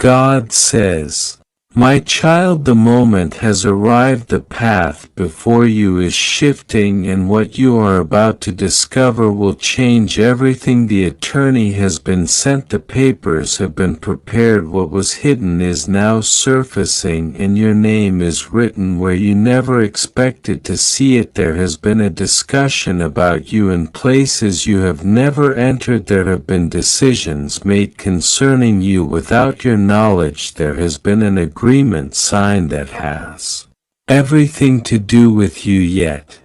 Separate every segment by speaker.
Speaker 1: God says, "My child, the moment has arrived. The path before you is shifting, and what you are about to discover will change everything." The attorney has been sent, the papers have been prepared, what was hidden is now surfacing, and your name is written where you never expected to see it. There has been a discussion about you in places you have never entered. There have been decisions made concerning you without your knowledge. There has been an agreement signed that has everything to do with you, yet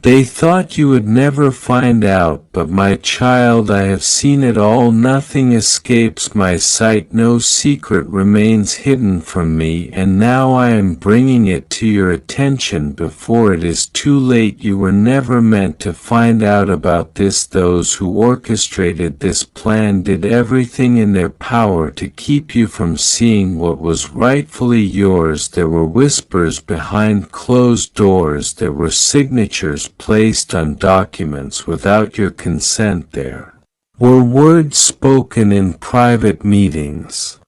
Speaker 1: they thought you would never find out. But my child, I have seen it all. Nothing escapes my sight. No secret remains hidden from me, and now I am bringing it to your attention before it is too late. You were never meant to find out about this. Those who orchestrated this plan did everything in their power to keep you from seeing what was rightfully yours. There were whispers behind closed doors. There were signatures placed on documents without your consent. There were words spoken in private meetings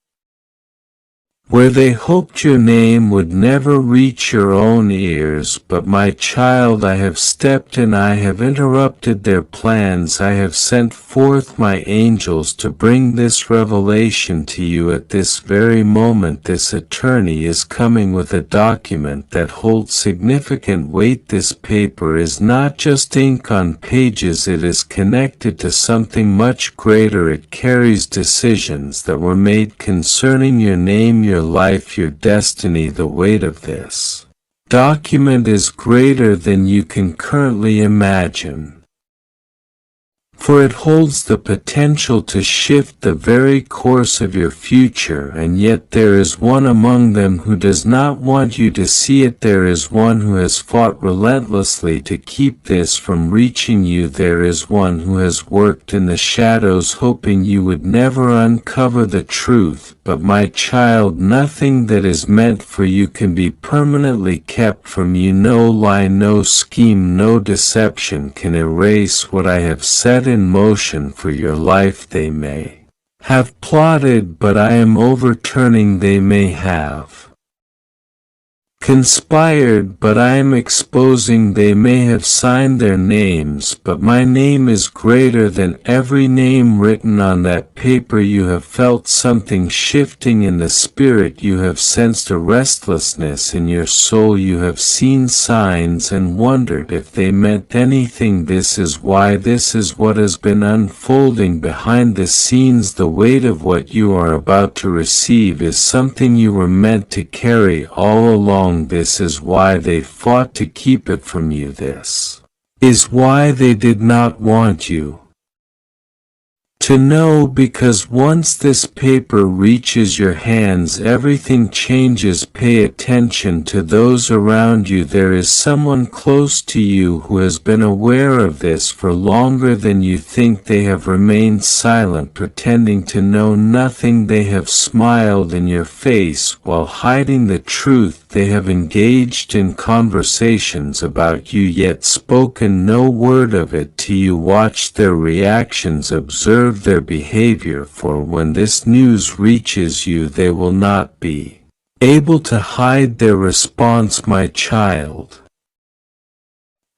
Speaker 1: where they hoped your name would never reach your own ears. But my child, I have stepped in. I have interrupted their plans. I have sent forth my angels to bring this revelation to you at this very moment. This attorney is coming with a document that holds significant weight. This paper is not just ink on pages. It is connected to something much greater. It carries decisions that were made concerning your name, your life, your destiny. The weight of this document is greater than you can currently imagine, for it holds the potential to shift the very course of your future. And yet there is one among them who does not want you to see it. There is one who has fought relentlessly to keep this from reaching you. There is one who has worked in the shadows, hoping you would never uncover the truth. But my child, nothing that is meant for you can be permanently kept from you. No lie, no scheme, no deception can erase what I have set in motion for your life. They may have plotted, but I am overturning. They may have conspired, but I am exposing. They may have signed their names, but my name is greater than every name written on that paper. You have felt something shifting in the spirit. You have sensed a restlessness in your soul. You have seen signs and wondered if they meant anything. This is why. This is what has been unfolding behind the scenes. The weight of what you are about to receive is something you were meant to carry all along. This is why they fought to keep it from you. This is why they did not want you to know, because once this paper reaches your hands, everything changes. Pay attention to those around you. There is someone close to you who has been aware of this for longer than you think. They have remained silent, pretending to know nothing. They have smiled in your face while hiding the truth. They have engaged in conversations about you, yet spoken no word of it to you. Watch their reactions, observe their behavior, for when this news reaches you, they will not be able to hide their response. My child,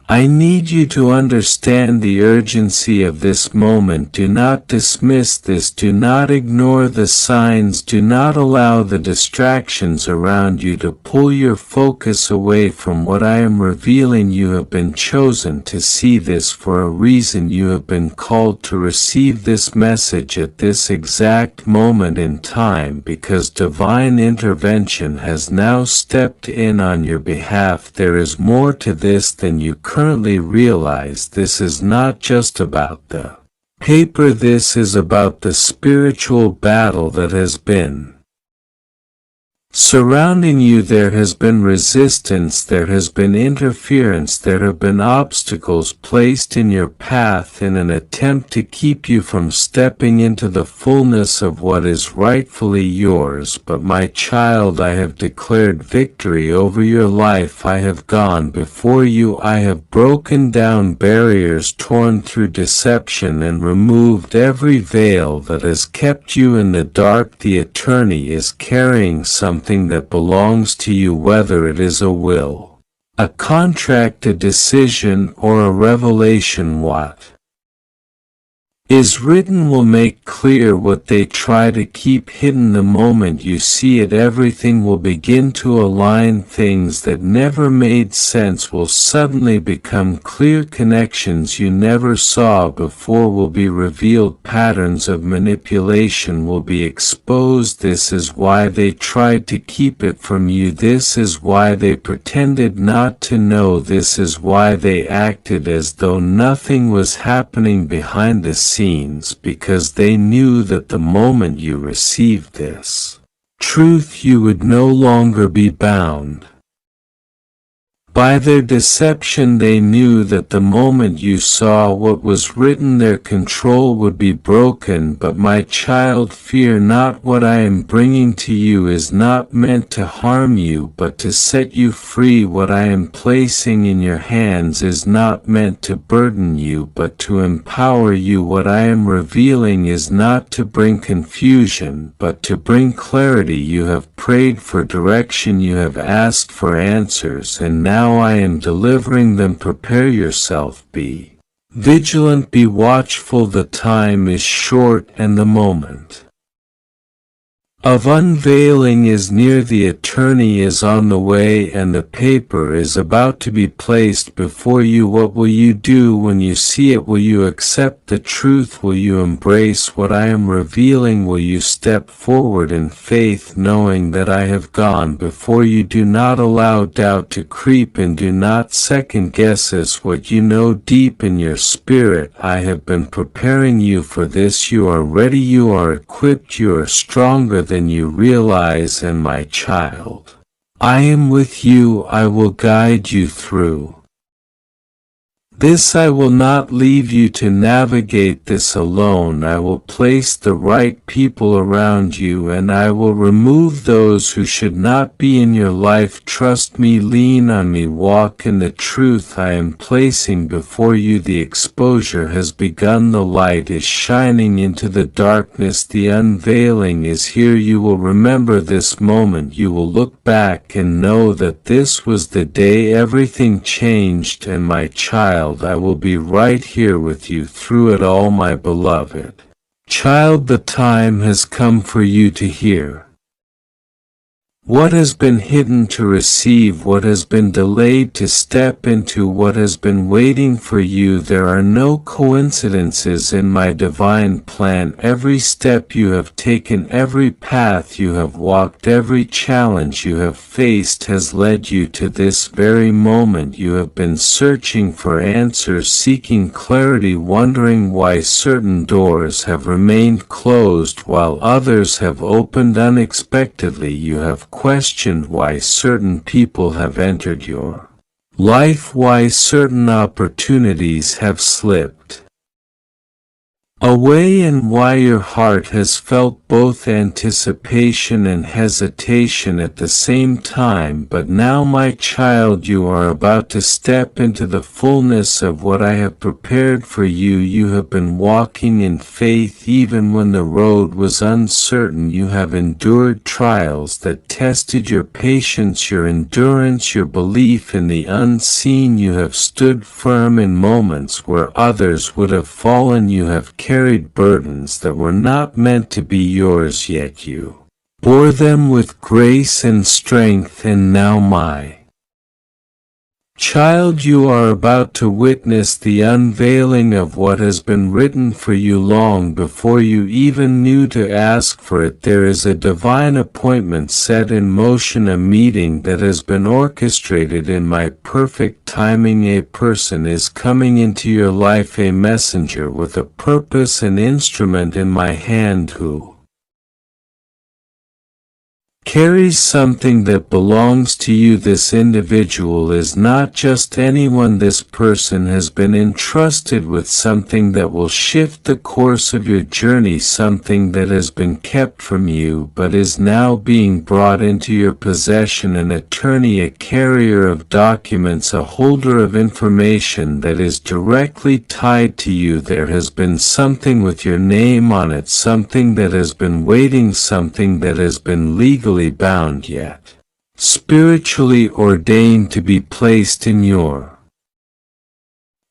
Speaker 1: I need you to understand the urgency of this moment. Do not dismiss this. Do not ignore the signs. Do not allow the distractions around you to pull your focus away from what I am revealing. You have been chosen to see this for a reason. You have been called to receive this message at this exact moment in time, because divine intervention has now stepped in on your behalf. There is more to this than you currently realize. This is not just about the paper. This is about the spiritual battle that has been Surrounding you there has been resistance, there has been interference, there have been obstacles placed in your path in an attempt to keep you from stepping into the fullness of what is rightfully yours. But my child, I have declared victory over your life. I have gone before you. I have broken down barriers, torn through deception, and removed every veil that has kept you in the dark. The attorney is carrying something that belongs to you, whether it is a will, a contract, a decision, or a revelation. What is written will make clear what they try to keep hidden. The moment you see it, everything will begin to align. Things that never made sense will suddenly become clear. Connections you never saw before will be revealed. Patterns of manipulation will be exposed. This is why they tried to keep it from you. This is why they pretended not to know. This is why they acted as though nothing was happening behind the scenes, because they knew that the moment you received this truth, you would no longer be bound by their deception. They knew that the moment you saw what was written, their control would be broken. But my child, fear not. What I am bringing to you is not meant to harm you, but to set you free. What I am placing in your hands is not meant to burden you, but to empower you. What I am revealing is not to bring confusion, but to bring clarity. You have prayed for direction, you have asked for answers, and now I am delivering them. Prepare yourself, be vigilant, be watchful. The time is short, and the moment of unveiling is near. The attorney is on the way, and the paper is about to be placed before you. What will you do when you see it? Will you accept the truth? Will you embrace what I am revealing? Will you step forward in faith, knowing that I have gone before you? Do not allow doubt to creep in. Do not second guess as what you know deep in your spirit. I have been preparing you for this. You are ready, you are equipped, you are stronger than you realize. And my child, I am with you. I will guide you through this. I will not leave you to navigate this alone. I will place the right people around you, and I will remove those who should not be in your life. Trust me, lean on me, walk in the truth I am placing before you. The exposure has begun. The light is shining into the darkness. The unveiling is here. You will remember this moment. You will look back and know that this was the day everything changed. And my child, I will be right here with you through it all. My beloved child, the time has come for you to hear what has been hidden, to receive what has been delayed, to step into what has been waiting for you. There are no coincidences in my divine plan. Every step you have taken, every path you have walked, every challenge you have faced has led you to this very moment. You have been searching for answers, seeking clarity, wondering why certain doors have remained closed while others have opened unexpectedly. You have questioned why certain people have entered your life, why certain opportunities have slipped away, and why your heart has felt both anticipation and hesitation at the same time. But now, my child, you are about to step into the fullness of what I have prepared for you. You have been walking in faith even when the road was uncertain. You have endured trials that tested your patience, your endurance, your belief in the unseen. You have stood firm in moments where others would have fallen. You have carried burdens that were not meant to be yours, yet you bore them with grace and strength. And now, my child, you are about to witness the unveiling of what has been written for you long before you even knew to ask for it. There is a divine appointment set in motion, a meeting that has been orchestrated in my perfect timing. A person is coming into your life, a messenger with a purpose, an instrument in my hand who carries something that belongs to you. This individual is not just anyone. This person has been entrusted with something that will shift the course of your journey, something that has been kept from you but is now being brought into your possession. An attorney, a carrier of documents, a holder of information that is directly tied to you. There has been something with your name on it, something that has been waiting, something that has been legally bound yet spiritually ordained to be placed in your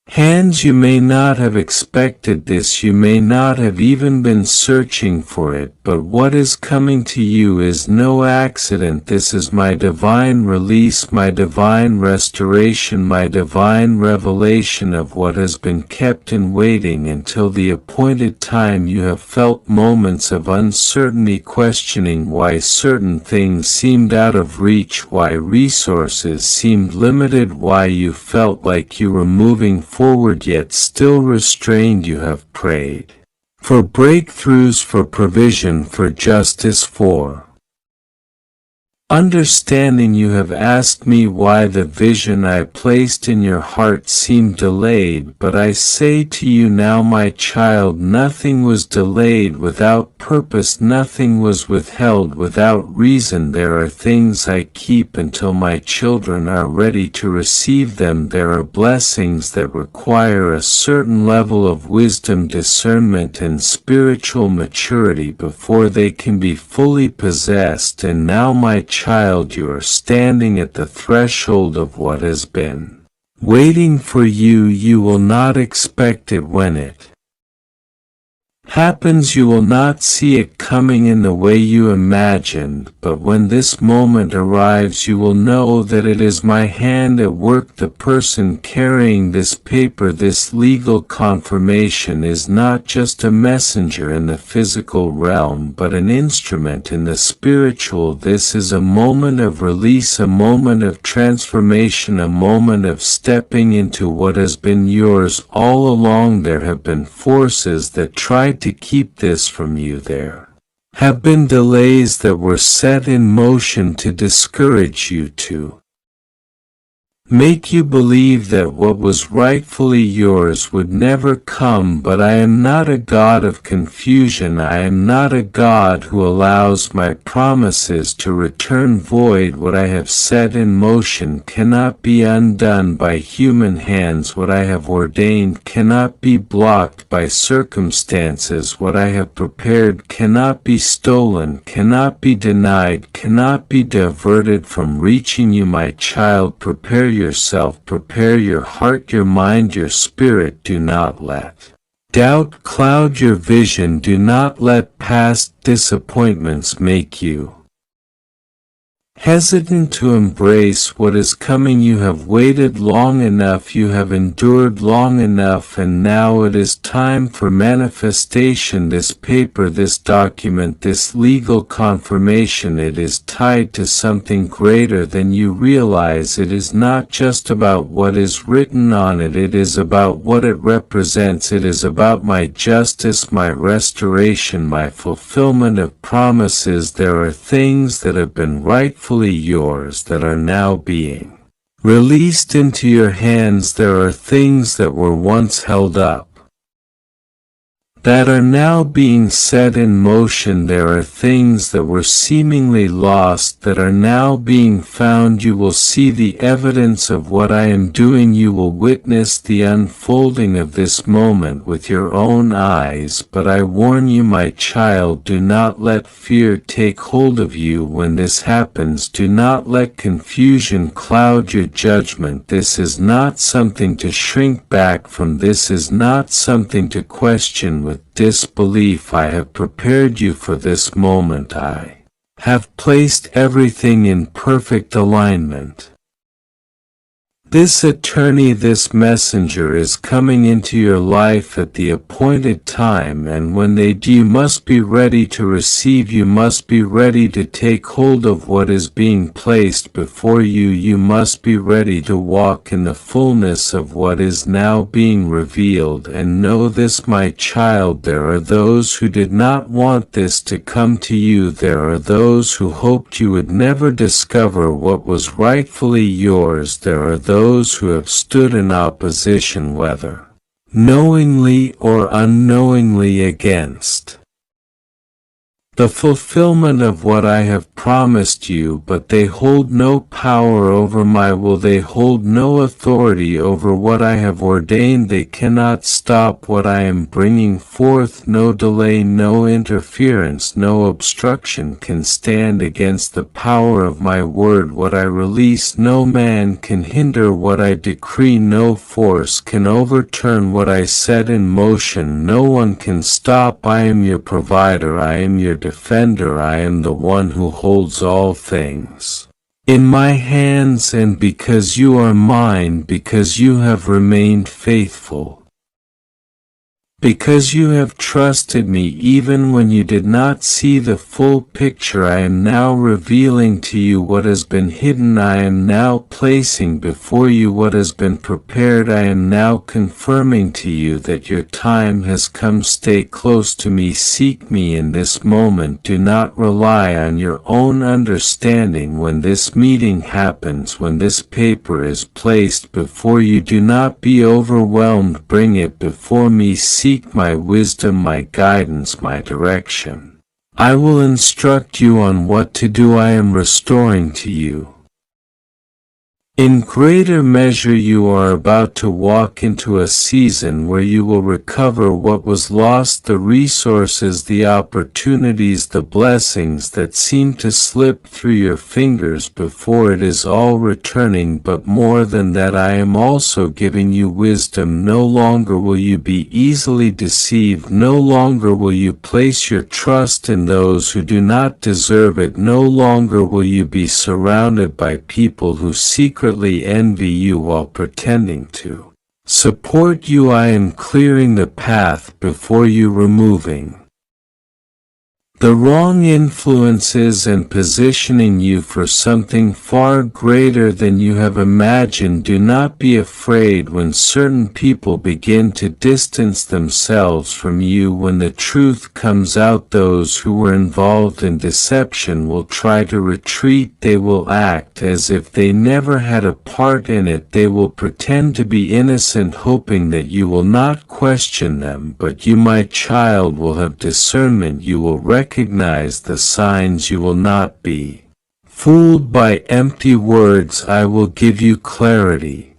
Speaker 1: hands. You may not have expected this, you may not have even been searching for it, but what is coming to you is no accident. This is my divine release, my divine restoration, my divine revelation of what has been kept in waiting until the appointed time. You have felt moments of uncertainty, questioning why certain things seemed out of reach, why resources seemed limited, why you felt like you were moving forward yet still restrained. You have prayed for breakthroughs, for provision, for justice, for understanding. You have asked me why the vision I placed in your heart seemed delayed, but I say to you now, my child, nothing was delayed without purpose, nothing was withheld without reason. There are things I keep until my children are ready to receive them. There are blessings that require a certain level of wisdom, discernment, and spiritual maturity before they can be fully possessed. And now, my child, you are standing at the threshold of what has been waiting for you. You will not expect it when it happens. You will not see it coming in the way you imagined, but when this moment arrives, you will know that it is my hand at work. The person carrying this paper, this legal confirmation, is not just a messenger in the physical realm, but an instrument in the spiritual. This is a moment of release, a moment of transformation, a moment of stepping into what has been yours all along. There have been forces that tried to keep this from you. There have been delays that were set in motion to discourage you, to make you believe that what was rightfully yours would never come. But I am not a God of confusion. I am not a God who allows my promises to return void. What I have set in motion cannot be undone by human hands. What I have ordained cannot be blocked by circumstances. What I have prepared cannot be stolen, cannot be denied, cannot be diverted from reaching you, my child. Prepare yourself, prepare your heart, your mind, your spirit. Do not let doubt cloud your vision. Do not let past disappointments make you hesitant to embrace what is coming. You have waited long enough, you have endured long enough, and now it is time for manifestation. This paper, this document, this legal confirmation, it is tied to something greater than you realize. It is not just about what is written on it, it is about what it represents. It is about my justice, my restoration, my fulfillment of promises. There are things that have been rightfully yours that are now being released into your hands. There are things that were once held up that are now being set in motion. There are things that were seemingly lost that are now being found. You will see the evidence of what I am doing. You will witness the unfolding of this moment with your own eyes. But I warn you, my child, do not let fear take hold of you when this happens. Do not let confusion cloud your judgment. This is not something to shrink back from. This is not something to question with disbelief. I have prepared you for this moment. I have placed everything in perfect alignment. This attorney, this messenger is coming into your life at the appointed time, and when they do, you must be ready to receive, you must be ready to take hold of what is being placed before you, you must be ready to walk in the fullness of what is now being revealed. And know this, my child, there are those who did not want this to come to you, there are those who hoped you would never discover what was rightfully yours, there are those who have stood in opposition, whether knowingly or unknowingly, against the fulfillment of what I have promised you, but they hold no power over my will, they hold no authority over what I have ordained, they cannot stop what I am bringing forth, no delay, no interference, no obstruction can stand against the power of my word. What I release, no man can hinder what I decree, no force can overturn what I set in motion, no one can stop. I am your provider, I am your defender, I am the one who holds all things in my hands, and because you are mine, because you have remained faithful, because you have trusted me even when you did not see the full picture, I am now revealing to you what has been hidden, I am now placing before you what has been prepared, I am now confirming to you that your time has come. Stay close to me, seek me in this moment, do not rely on your own understanding. When this meeting happens, when this paper is placed before you, do not be overwhelmed, bring it before me, seek my wisdom, my guidance, my direction. I will instruct you on what to do. I am restoring to you. In greater measure, you are about to walk into a season where you will recover what was lost, the resources, the opportunities, the blessings that seem to slip through your fingers before. It is all returning, but more than that, I am also giving you wisdom. No longer will you be easily deceived, no longer will you place your trust in those who do not deserve it, no longer will you be surrounded by people who secretly envy you while pretending to support you. I am clearing the path before you, removing the wrong influences and positioning you for something far greater than you have imagined. Do not be afraid when certain people begin to distance themselves from you. When the truth comes out, those who were involved in deception will try to retreat. They will act as if they never had a part in it. They will pretend to be innocent, hoping that you will not question them. But you, my child, will have discernment. You will recognize the signs. You will not be fooled by empty words. I will give you clarity,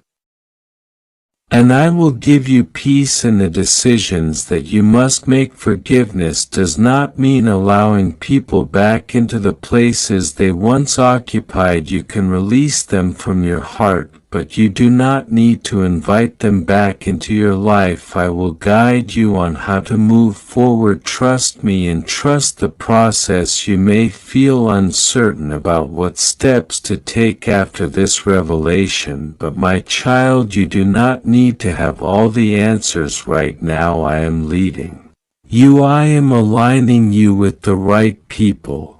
Speaker 1: and I will give you peace in the decisions that you must make. Forgiveness does not mean allowing people back into the places they once occupied. You can release them from your heart, but you do not need to invite them back into your life. I will guide you on how to move forward. Trust me and trust the process. You may feel uncertain about what steps to take after this revelation, but my child, you do not need to have all the answers right now. I am leading you. I am aligning you with the right people,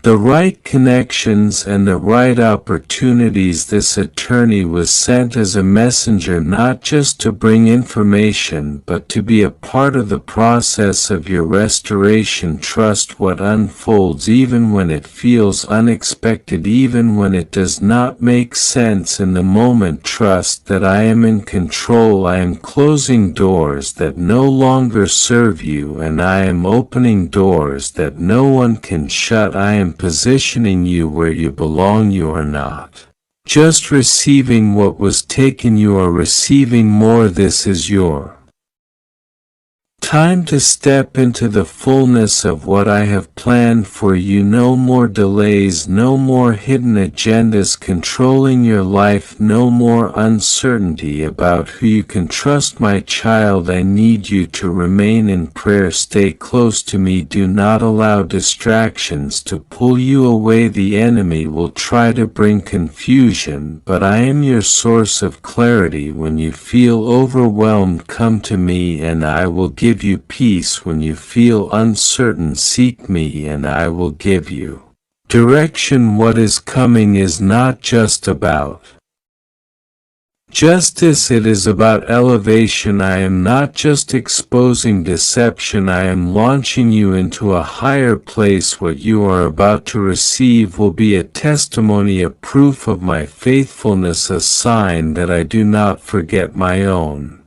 Speaker 1: the right connections, and the right opportunities. This attorney was sent as a messenger, not just to bring information, but to be a part of the process of your restoration. Trust what unfolds, even when it feels unexpected, even when it does not make sense in the moment. Trust that I am in control. I am closing doors that no longer serve you, and I am opening doors that no one can shut. I am positioning you where you belong. You are not just receiving what was taken, you are receiving more. This is your Time to step into the fullness of what I have planned for you. No more delays, no more hidden agendas controlling your life, no more uncertainty about who you can trust. My child, I need you to remain in prayer. Stay close to me. Do not allow distractions to pull you away. The enemy will try to bring confusion, but I am your source of clarity. When you feel overwhelmed, come to me and I will give you peace. When you feel uncertain, seek me and I will give you direction. What is coming is not just about justice, it is about elevation. I am not just exposing deception, I am launching you into a higher place. What you are about to receive will be a testimony, a proof of my faithfulness, a sign that I do not forget my own.